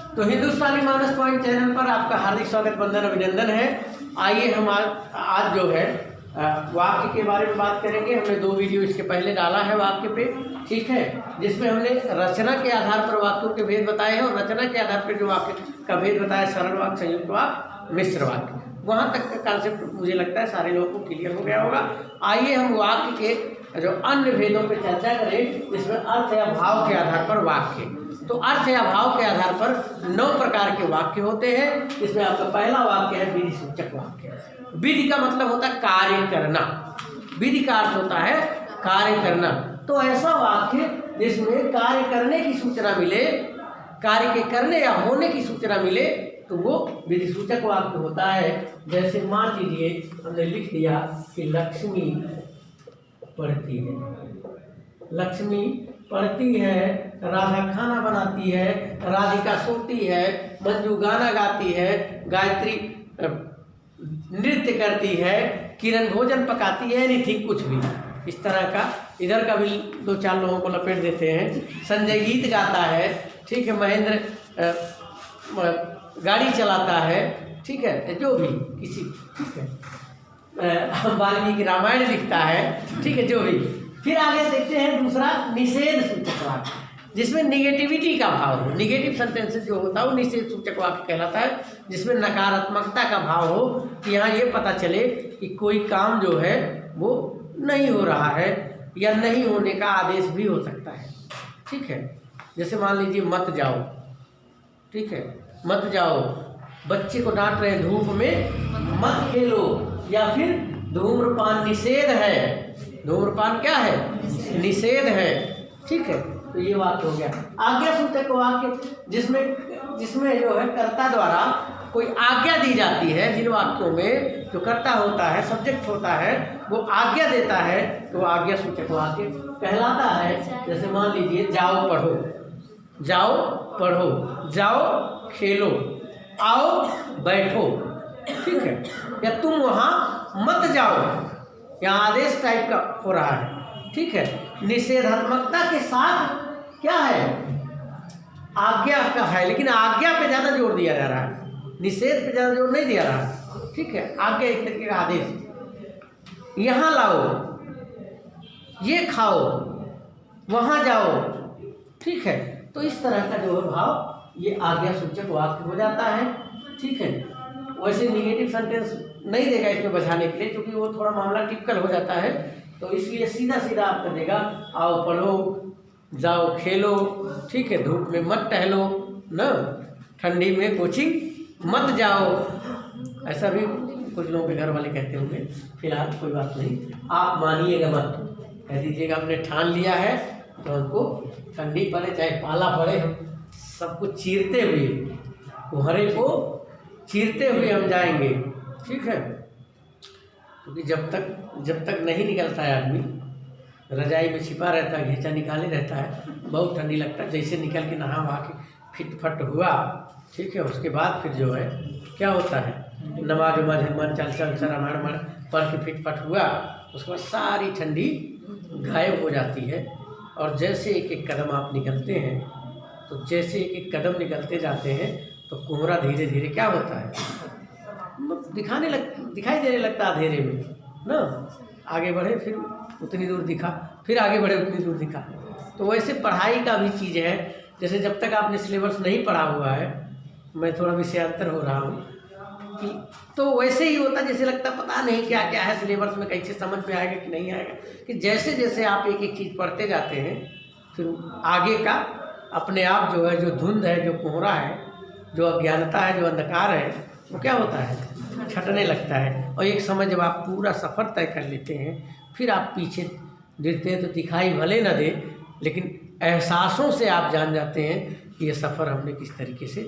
तो हिंदुस्तानी मानस point channel पर आपका हार्दिक स्वागत, वंदन, अभिनंदन है। आइए हम आज जो है वाक्य के बारे में बात करेंगे। हमने 2 वीडियो इसके पहले डाला है वाक्य पे, ठीक है, जिसमें हमने रचना के आधार पर वाक्यों के भेद बताए हैं और रचना के आधार पर जो वाक्य का भेद बताया, सरल वाक्य, संयुक्त वाक्य, मिश्र वाक्य, वहाँ तक का कॉन्सेप्ट मुझे लगता है सारे लोगों को क्लियर हो गया होगा। आइए हम वाक्य के जो अन्य भेदों पर चर्चा करें, जिसमें अर्थ या भाव के आधार पर वाक्य। तो अर्थ या भाव के आधार पर 9 प्रकार के वाक्य होते हैं। इसमें आपका पहला वाक्य है विधि सूचक वाक्य। विधि का मतलब होता है कार्य करना, विधि का अर्थ होता है कार्य करना। तो ऐसा वाक्य जिसमें कार्य करने की सूचना मिले, कार्य के करने या होने की सूचना मिले, तो वो विधि सूचक वाक्य होता है। जैसे मान लीजिए हमने लिख दिया कि लक्ष्मी पढ़ती है, लक्ष्मी पढ़ती है, राधा खाना बनाती है, राधिका सोती है, मंजू गाना गाती है, गायत्री नृत्य करती है, किरण भोजन पकाती है, एनीथिंग, कुछ भी इस तरह का। इधर का भी 2-4 लोगों को लपेट देते हैं। संजय गीत गाता है, ठीक है, महेंद्र गाड़ी चलाता है, ठीक है, जो भी किसी, ठीक है, वाल्मीकि रामायण लिखता है, ठीक है, जो भी। फिर आगे देखते हैं दूसरा निषेध सूचक वाक्य, जिसमें निगेटिविटी का भाव हो। निगेटिव सेंटेंसेस जो होता है वो निषेध सूचक वाक्य कहलाता है, जिसमें नकारात्मकता का भाव हो कि यहाँ ये पता चले कि कोई काम जो है वो नहीं हो रहा है या नहीं होने का आदेश भी हो सकता है, ठीक है। जैसे मान लीजिए मत जाओ, ठीक है, मत जाओ, बच्चे को डांट रहे धूप में मत खेलो, या फिर धूम्रपान निषेध है। धूम्रपान क्या है? निषेध है, ठीक है। तो ये वाक्य हो गया। आज्ञा सूचक वाक्य जिसमें जो है कर्ता द्वारा कोई आज्ञा दी जाती है। जिन वाक्यों में जो कर्ता होता है, सब्जेक्ट होता है, वो आज्ञा देता है, तो आज्ञा सूचक वाक्य कहलाता है। जैसे मान लीजिए जाओ पढ़ो, जाओ पढ़ो, जाओ खेलो, आओ बैठो, ठीक है, या तुम वहाँ मत जाओ, यहाँ आदेश टाइप का हो रहा है, ठीक है। निषेधात्मकता के साथ क्या है? आज्ञा का है, लेकिन आज्ञा पे ज़्यादा जोर दिया जा रहा है, निषेध पे ज़्यादा जोर नहीं दिया रहा है, ठीक है। आज्ञा एक तरीके का आदेश, यहाँ लाओ, ये खाओ, वहाँ जाओ, ठीक है। तो इस तरह का जो है भाव, ये आज्ञा सूचक वाक्य हो जाता है, ठीक है। वैसे निगेटिव सेंटेंस नहीं देगा इसमें बचाने के लिए, क्योंकि वो थोड़ा मामला टिपिकल हो जाता है, तो इसलिए सीधा सीधा आपका देगा आओ पढ़ो, जाओ खेलो, ठीक है, धूप में मत टहलो न, ठंडी में कोचिंग मत जाओ। ऐसा भी कुछ लोगों के घर वाले कहते होंगे। फिलहाल कोई बात नहीं, आप मानिएगा मत, कह दीजिएगा हमने ठान लिया है, तो हमको ठंडी पड़े चाहे पाला पड़े, हम सबको चीरते हुए, कुहरे को चीरते हुए हम जाएंगे, ठीक है। क्योंकि जब तक नहीं निकलता है आदमी, रजाई में छिपा रहता है, घेचा निकाले रहता है, बहुत ठंडी लगता है। जैसे निकल के नहा वहा के फिट हुआ, ठीक है, उसके बाद फिर जो है क्या होता है, नमाज उमाज हनुमान चालीसा रामायण पढ़ के फिट हुआ, उसके बाद सारी ठंडी गायब हो जाती है। और जैसे एक एक कदम आप निकलते हैं, तो जैसे एक एक कदम निकलते जाते हैं, तो कोहरा धीरे धीरे क्या होता है, दिखाई देने लगता है अंधेरे में ना। आगे बढ़े फिर उतनी दूर दिखा, फिर आगे बढ़े उतनी दूर दिखा। तो वैसे पढ़ाई का भी चीज़ है। जैसे जब तक आपने सिलेबस नहीं पढ़ा हुआ है, मैं थोड़ा विषयांतर हो रहा हूँ कि, तो वैसे ही होता जैसे लगता पता नहीं क्या क्या है सिलेबस में, कैसे समझ में आएगा कि नहीं आएगा। कि जैसे जैसे आप एक एक चीज़ पढ़ते जाते हैं, फिर आगे का अपने आप जो है, जो धुंध है, जो कोहरा है, जो अज्ञानता है, जो अंधकार है, वो क्या होता है, छटने लगता है। और एक समय जब आप पूरा सफ़र तय कर लेते हैं, फिर आप पीछे देखते हैं तो दिखाई भले न दे, लेकिन एहसासों से आप जान जाते हैं कि ये सफ़र हमने किस तरीके से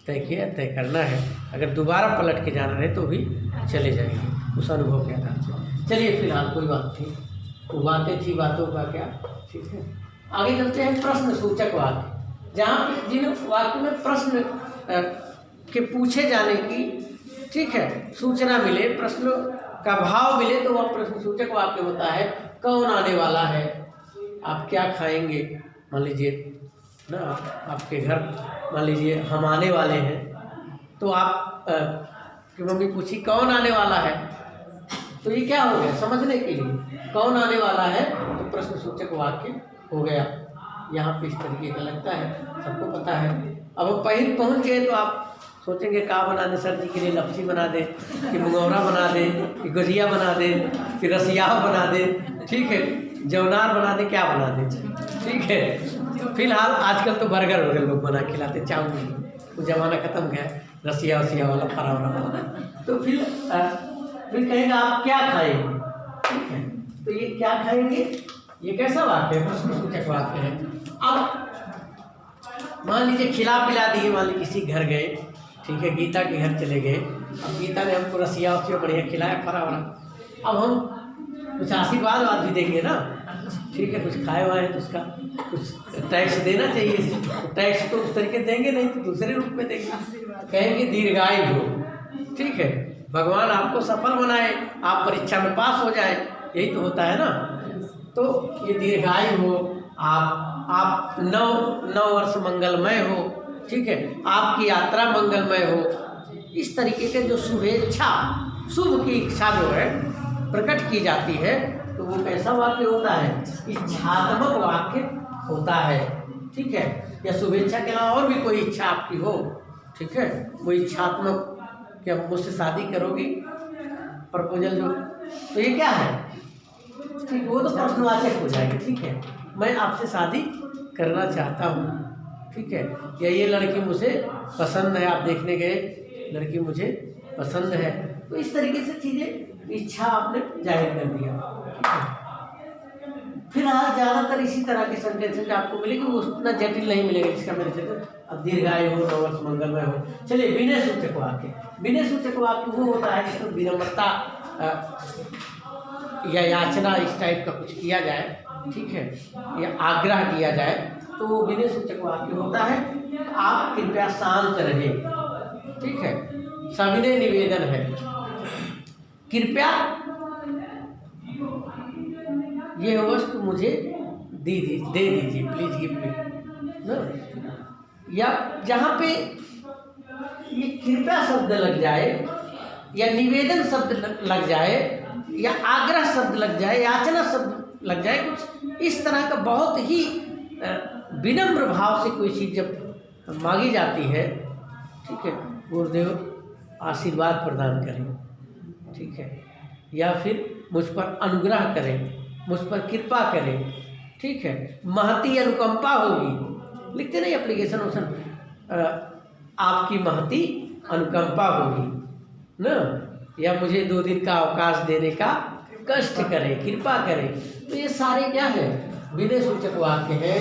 तय किया, तय करना है। अगर दोबारा पलट के जाना है तो भी चले जाएंगे उस अनुभव के आधार से। चलिए फिलहाल कोई बात नहीं, वो बातें थी, बातों का क्या, ठीक है। आगे चलते हैं प्रश्न सूचक वाक्य, जहाँ पे जिन वाक्य में प्रश्न के पूछे जाने की, ठीक है, सूचना मिले, प्रश्न का भाव मिले, तो वह प्रश्न सूचक वाक्य होता है। कौन आने वाला है, आप क्या खाएंगे, मान लीजिए ना, आपके घर मान लीजिए हम आने वाले हैं, तो आप कि मम्मी पूछी कौन आने वाला है, तो ये क्या हो गया समझने के लिए, कौन आने वाला है तो प्रश्न सूचक वाक्य हो गया। यहाँ पे इस तरीके का लगता है, सबको पता है। अब हम पहले पहुँच गए तो आप सोचेंगे का बना दें सर जी के लिए, लपसी बना दें कि मुंगौरा बना दें कि गुजिया बना दें कि रसिया बना दें, ठीक है, जौनार बना दें, क्या बना दें, ठीक है। फिलहाल आजकल तो बर्गर वगैरह लोग बना खिलाते, चाउमीन, वो ज़माना ख़त्म गया रसिया वसिया वाला फरावरा वाला। तो फिर कहेगा आप क्या खाएंगे, ठीक है। तो ये क्या खाएंगे, ये कैसा वाक्य है, प्रश्न सूचक वाक्य है। अब मान लीजिए खिला पिला दिए, मान लीजिए किसी घर गए, ठीक है, गीता के घर चले गए, अब गीता ने हमको रसिया वसिया बढ़िया खिलाया फरावरा, अब हम कुछ आशीर्वाद भी देंगे ना, ठीक है, कुछ खाए हुआ है तो उसका कुछ टैक्स देना चाहिए, तो टैक्स तो उस तरीके देंगे नहीं तो दूसरे रूप में देंगे, कहेंगे दीर्घायु हो, ठीक है, भगवान आपको सफल बनाए, आप परीक्षा में पास हो जाए, यही तो होता है ना। तो ये दीर्घायु हो, आप 9 वर्ष मंगलमय हो, ठीक है, आपकी यात्रा मंगलमय हो, इस तरीके के जो शुभेच्छा, शुभ की इच्छा जो है प्रकट की जाती है, तो वो कैसा वाक्य होता है, इच्छात्मक वाक्य होता है, ठीक है। या शुभेच्छा के अलावा और भी कोई इच्छा आपकी हो, ठीक है, वो इच्छात्मक, क्या मुझसे शादी करोगी, प्रपोजल जो, तो ये क्या है, ठीक, वो तो प्रश्नवाचक हो जाएगा, ठीक है, मैं आपसे शादी करना चाहता हूँ, ठीक है, या ये लड़की मुझे पसंद है, आप देखने गए लड़की मुझे पसंद है, तो इस तरीके से चीज़ें, इच्छा आपने जाहिर कर दिया, ठीक है। फिलहाल ज़्यादातर इसी तरह के सेंटेंसेज आपको मिलेंगे, वो उतना जटिल नहीं मिलेगा जिसका मैंने चलो अब दीर्घायु हो, 9 वर्ष मंगलमय हो। चलिए विनय सूचक वाक्य, विनय सूचक वाक्य वो होता है जिसमें विनम्रता या याचना इस टाइप का कुछ किया जाए, ठीक है, या आग्रह किया जाए, तो वो विनय सूचक वाक्य होता है, आप कृपया शांत रहे, ठीक है, सविनय निवेदन है, कृपया ये वस्तु मुझे दे दीजिए, प्लीज गिव मी ना, या जहाँ पे ये कृपया शब्द लग जाए या निवेदन शब्द लग जाए या आग्रह शब्द लग जाए, याचना शब्द लग जाए, कुछ इस तरह का बहुत ही विनम्र भाव से कोई चीज़ जब मांगी जाती है, ठीक है, गुरुदेव आशीर्वाद प्रदान करें, ठीक है, या फिर मुझ पर अनुग्रह करें, मुझ पर कृपा करें, ठीक है, महती अनुकंपा होगी, लिखते नहीं एप्लीकेशन वोशन, आपकी महती अनुकंपा होगी ना, या मुझे 2 दिन का अवकाश देने का कष्ट करें, कृपा करें, तो ये सारे क्या है, विनय सूचक वाक्य है,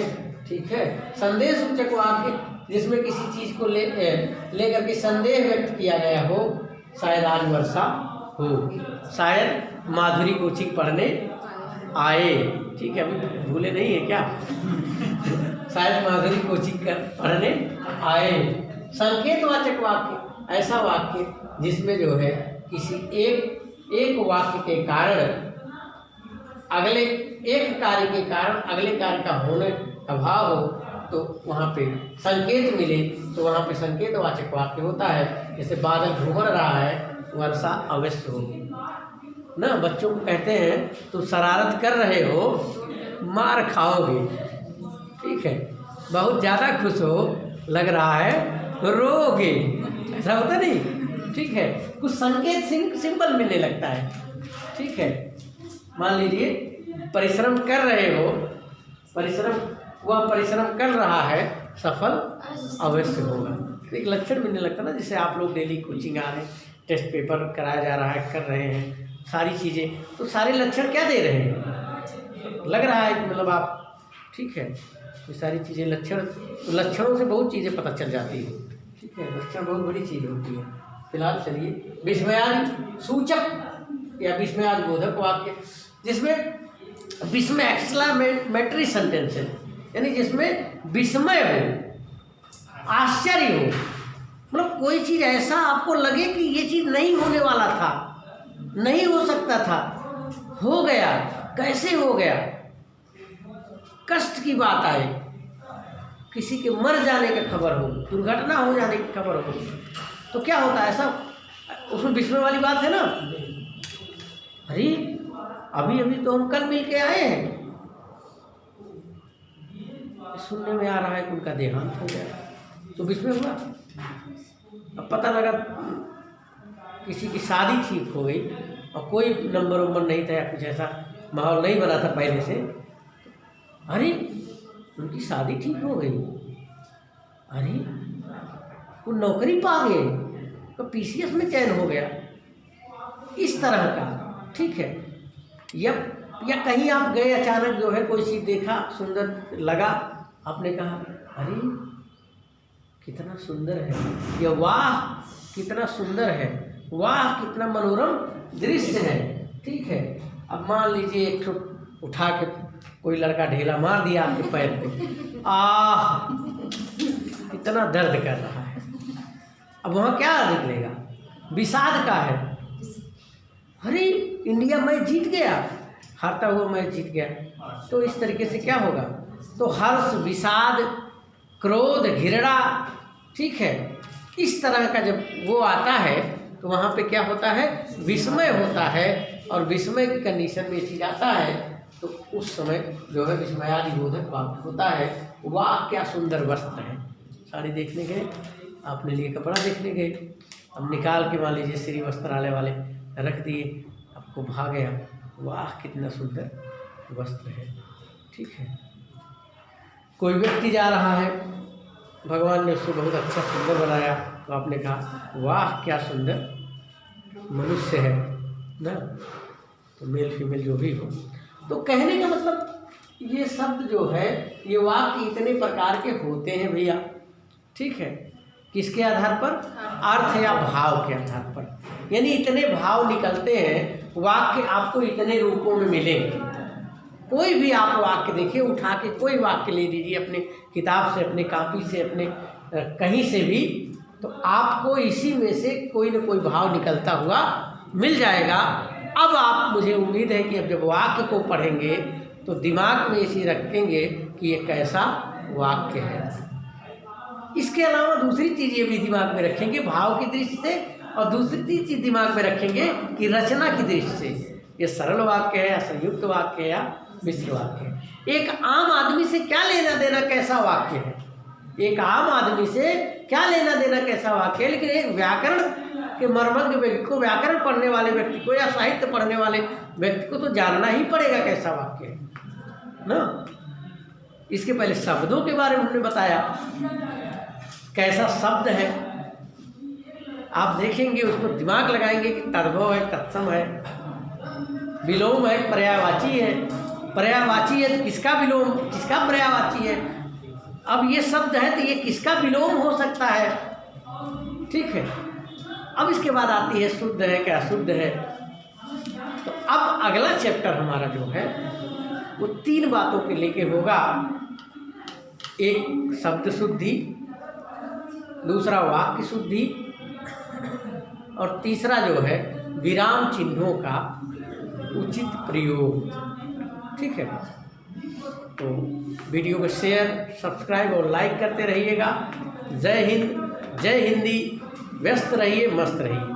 ठीक है। संदेह सूचक वाक्य जिसमें किसी चीज़ को लेकर के संदेह व्यक्त किया गया हो, शायद आज वर्षा हो, शायद माधुरी कोचिंग पढ़ने आए, ठीक है, अभी भूले नहीं है क्या, शायद माधुरी कोचिंग पढ़ने आए। संकेतवाचक वाक्य ऐसा वाक्य जिसमें जो है किसी एक वाक्य के कारण अगले, एक कार्य के कारण अगले कार्य का होने का भाव हो, तो वहाँ पे संकेत मिले, तो वहाँ पे संकेतवाचक वाक्य होता है। जैसे बादल घूमर रहा है, वर्षा अवश्य होगी ना। बच्चों को कहते हैं तुम शरारत कर रहे हो, मार खाओगे, ठीक है, बहुत ज़्यादा खुश हो, लग रहा है रोगे, ऐसा होता नहीं, ठीक है, कुछ संकेत सिंपल मिलने लगता है, ठीक है। मान लीजिए परिश्रम कर रहे हो, वह परिश्रम कर रहा है, सफल अवश्य होगा, एक लक्षण मिलने लगता है ना। जैसे आप लोग डेली कोचिंग आ रहे हैं, टेस्ट पेपर कराया जा रहा है, कर रहे हैं सारी चीज़ें, तो सारे लक्षण क्या दे रहे हैं, लग रहा है कि मतलब आप, ठीक है, ये सारी चीज़ें लक्षणों से बहुत चीज़ें पता चल जाती है, ठीक है, लक्षण बहुत बड़ी चीज़ होती है। फिलहाल चलिए विस्मयादि सूचक या विस्मयादि बोधक वाक्य, जिसमें विस्मय एक्सक्लेमेटरी सेंटेंस है, यानी जिसमें विस्मय हो, आश्चर्य हो, मतलब कोई चीज़ ऐसा आपको लगे कि ये चीज़ नहीं होने वाला था, नहीं हो सकता था, हो गया, कैसे हो गया, कष्ट की बात आए, किसी के मर जाने की खबर हो, दुर्घटना हो जाने की खबर हो, तो क्या होता है ऐसा, उसमें विस्मय वाली बात है ना। अरे अभी अभी तो हम कल मिल के आए हैं, सुनने में आ रहा है कि उनका देहांत हो गया, तो विस्मय हुआ। अब पता लगा किसी की शादी ठीक हो गई और कोई नंबर वंबर नहीं था या कुछ ऐसा माहौल नहीं बना था पहले से, अरे उनकी शादी ठीक हो गई, अरे वो नौकरी पा गए, तो PCS में चयन हो गया, इस तरह का। ठीक है, या कहीं आप गए अचानक जो है कोई चीज़ देखा, सुंदर लगा, आपने कहा अरे कितना सुंदर है, या वाह कितना सुंदर है, वाह कितना मनोरम दृश्य है। ठीक है, अब मान लीजिए एक उठा के कोई लड़का ढेला मार दिया आपके पैर पे, आह कितना दर्द कर रहा है। अब वहाँ क्या निकलेगा, विषाद का है। अरे इंडिया मैच जीत गया, हारता हुआ मैच जीत गया, तो इस तरीके से क्या होगा, तो हर्ष, विषाद, क्रोध, घृणा, ठीक है, इस तरह का जब वो आता है तो वहाँ पे क्या होता है, विस्मय होता है, और विस्मय की कंडीशन में चीज आता है तो उस समय जो है विस्मयादिबोधक वाक्य होता है। वाह क्या सुंदर वस्त्र है, साड़ी देखने गए, आपने लिए कपड़ा देखने गए, अब निकाल के मान लीजिए श्री वस्त्रालय वाले रख दिए, आपको भा गया, वाह कितना सुंदर वस्त्र है। ठीक है, कोई व्यक्ति जा रहा है, भगवान ने उसको बहुत अच्छा सुंदर बनाया, तो आपने कहा वाह क्या सुंदर मनुष्य है ना, तो मेल फीमेल जो भी हो। तो कहने का मतलब ये शब्द जो है, ये वाक्य इतने प्रकार के होते हैं भैया। ठीक है, किसके आधार पर, अर्थ या भाव के आधार पर, यानी इतने भाव निकलते हैं, वाक्य आपको इतने रूपों में मिलेंगे। कोई भी आप वाक्य देखिए, उठा के कोई वाक्य ले लीजिए अपने किताब से, अपने कॉपी से, अपने कहीं से भी, तो आपको इसी में से कोई न कोई भाव निकलता हुआ मिल जाएगा। अब आप, मुझे उम्मीद है कि अब जब वाक्य को पढ़ेंगे तो दिमाग में इसी रखेंगे कि ये कैसा वाक्य है। इसके अलावा दूसरी चीज़ ये भी दिमाग में रखेंगे भाव की दृष्टि से, और दूसरी चीज़ दिमाग में रखेंगे कि रचना की दृष्टि से ये सरल वाक्य है या संयुक्त वाक्य है या मिश्र वाक्य है। एक आम आदमी से क्या लेना देना कैसा वाक्य है, एक आम आदमी से क्या लेना देना कैसा वाक्य है, लेकिन एक व्याकरण के मर्मज्ञ व्यक्ति को, व्याकरण पढ़ने वाले व्यक्ति को या साहित्य पढ़ने वाले व्यक्ति को तो जानना ही पड़ेगा कैसा वाक्य है ना। इसके पहले शब्दों के बारे में हमने बताया, कैसा शब्द है, आप देखेंगे उसको दिमाग लगाएंगे कि तद्भव है, तत्सम है, विलोम है, पर्यायवाची है। पर्यायवाची है तो किसका विलोम, किसका पर्यायवाची है। अब ये शब्द है तो ये किसका विलोम हो सकता है। ठीक है, अब इसके बाद आती है शुद्ध है क्या अशुद्ध है। तो अब अगला चैप्टर हमारा जो है वो 3 बातों के लेके होगा। एक शब्द शुद्धि, दूसरा वाक्य शुद्धि, और तीसरा जो है विराम चिन्हों का उचित प्रयोग। ठीक है, तो वीडियो को शेयर, सब्सक्राइब और लाइक करते रहिएगा। जय हिंद, जय हिंदी। व्यस्त रहिए, मस्त रहिए।